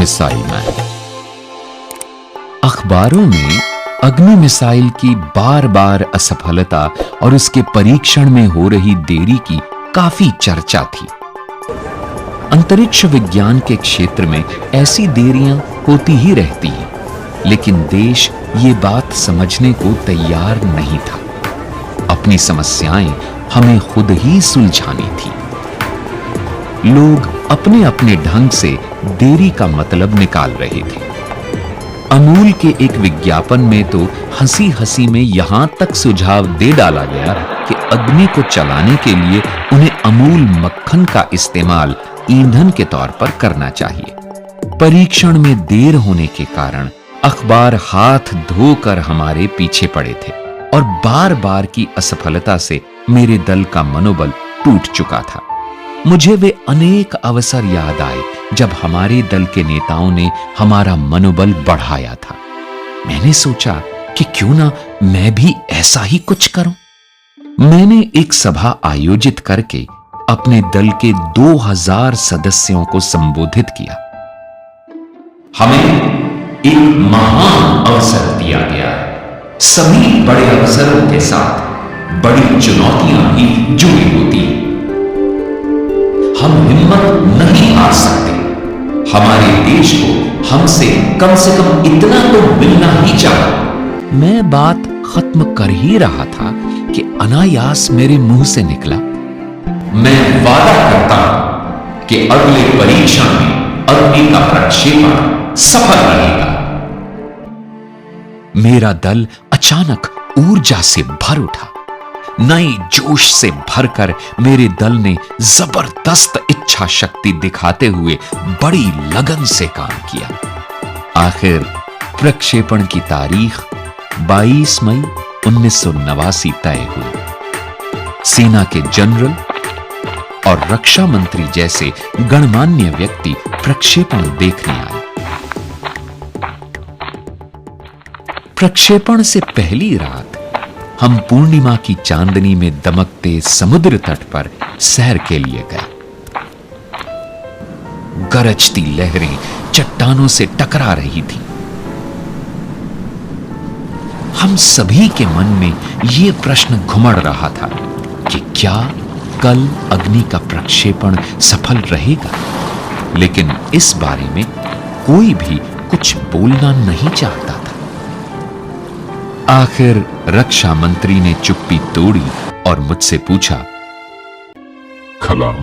Missile man. अखबारों में अग्नि मिसाइल की बार बार असफलता और उसके परीक्षण में हो रही देरी की काफी चर्चा थी। अंतरिक्ष विज्ञान के क्षेत्र में ऐसी देरियां होती ही रहती हैं, लेकिन देश ये बात समझने को तैयार नहीं था। अपनी समस्याएं हमें खुद ही सुलझानी थी। लोग अपने अपने ढंग से देरी का मतलब निकाल रहे थे। अमूल के एक विज्ञापन में तो हंसी हंसी में यहां तक सुझाव दे डाला गया कि अग्नि को चलाने के लिए उन्हें अमूल मक्खन का इस्तेमाल ईंधन के तौर पर करना चाहिए। परीक्षण में देर होने के कारण अखबार हाथ धोकर हमारे पीछे पड़े थे और बार बार की असफलता से मेरे दल का मनोबल टूट चुका था। मुझे वे अनेक अवसर याद आए जब हमारे दल के नेताओं ने हमारा मनोबल बढ़ाया था। मैंने सोचा कि क्यों ना मैं भी ऐसा ही कुछ करूं। मैंने एक सभा आयोजित करके अपने दल के 2000 सदस्यों को संबोधित किया। हमें एक महान अवसर दिया गया है। सभी बड़े अवसरों के साथ बड़ी चुनौतियां भी जुड़ी होती हैं। हम हिम्मत नहीं हार सकते। हमारे देश को हमसे कम इतना तो मिलना ही चाहिए। मैं बात खत्म कर ही रहा था कि अनायास मेरे मुंह से निकला, मैं वादा करता हूं कि अगले परीक्षण में अग्नि का प्रक्षेपण सफल रहेगा। मेरा दल अचानक ऊर्जा से भर उठा। नए जोश से भरकर मेरे दल ने जबरदस्त इच्छा शक्ति दिखाते हुए बड़ी लगन से काम किया। आखिर प्रक्षेपण की तारीख 22 मई 1989 तय हुई। सेना के जनरल और रक्षा मंत्री जैसे गणमान्य व्यक्ति प्रक्षेपण देखने आए। प्रक्षेपण से पहली रात हम पूर्णिमा की चांदनी में दमकते समुद्र तट पर सैर के लिए गए। गरजती लहरें चट्टानों से टकरा रही थी। हम सभी के मन में यह प्रश्न घुमड़ रहा था कि क्या कल अग्नि का प्रक्षेपण सफल रहेगा, लेकिन इस बारे में कोई भी कुछ बोलना नहीं चाहता था। आखिर रक्षा मंत्री ने चुप्पी तोड़ी और मुझसे पूछा, कलाम,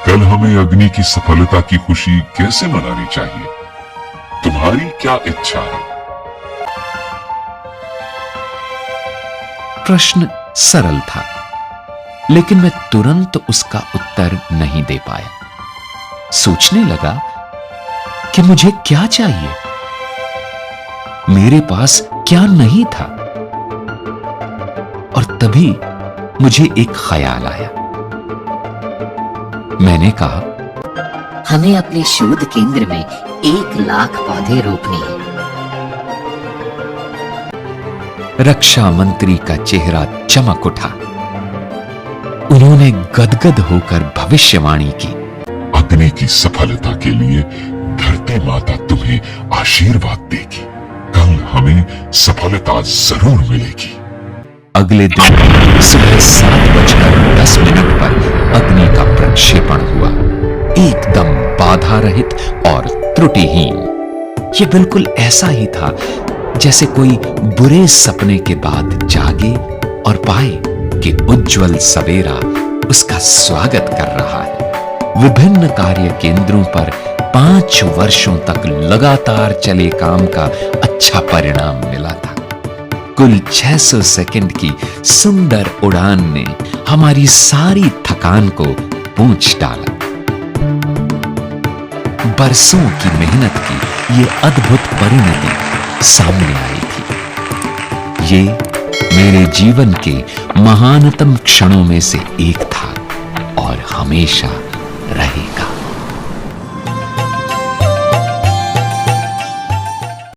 कल हमें अग्नि की सफलता की खुशी कैसे मनानी चाहिए? तुम्हारी क्या इच्छा है? प्रश्न सरल था, लेकिन मैं तुरंत उसका उत्तर नहीं दे पाया। सोचने लगा कि मुझे क्या चाहिए। मेरे पास क्या नहीं था। और तभी मुझे एक ख्याल आया। मैंने कहा, हमें अपने शोध केंद्र में 1,00,000 पौधे रोपने हैं। रक्षा मंत्री का चेहरा चमक उठा। उन्होंने गदगद होकर भविष्यवाणी की, अग्नि की सफलता के लिए धरती माता तुम्हें आशीर्वाद देगी। कल हमें सफलता जरूर मिलेगी। अगले दिन सुबह 7:10 पर अग्नि का प्रक्षेपण हुआ, एकदम बाधा रहित और त्रुटिहीन। यह बिल्कुल ऐसा ही था जैसे कोई बुरे सपने के बाद जागे और पाए कि उज्जवल सवेरा उसका स्वागत कर रहा है। विभिन्न कार्य केंद्रों पर 5 वर्षों तक लगातार चले काम का अच्छा परिणाम मिला था। कुल 600 सेकंड की सुंदर उड़ान ने हमारी सारी थकान को पोंछ डाला। बरसों की मेहनत की ये अद्भुत परिणति सामने आई थी। ये मेरे जीवन के महानतम क्षणों में से एक था और हमेशा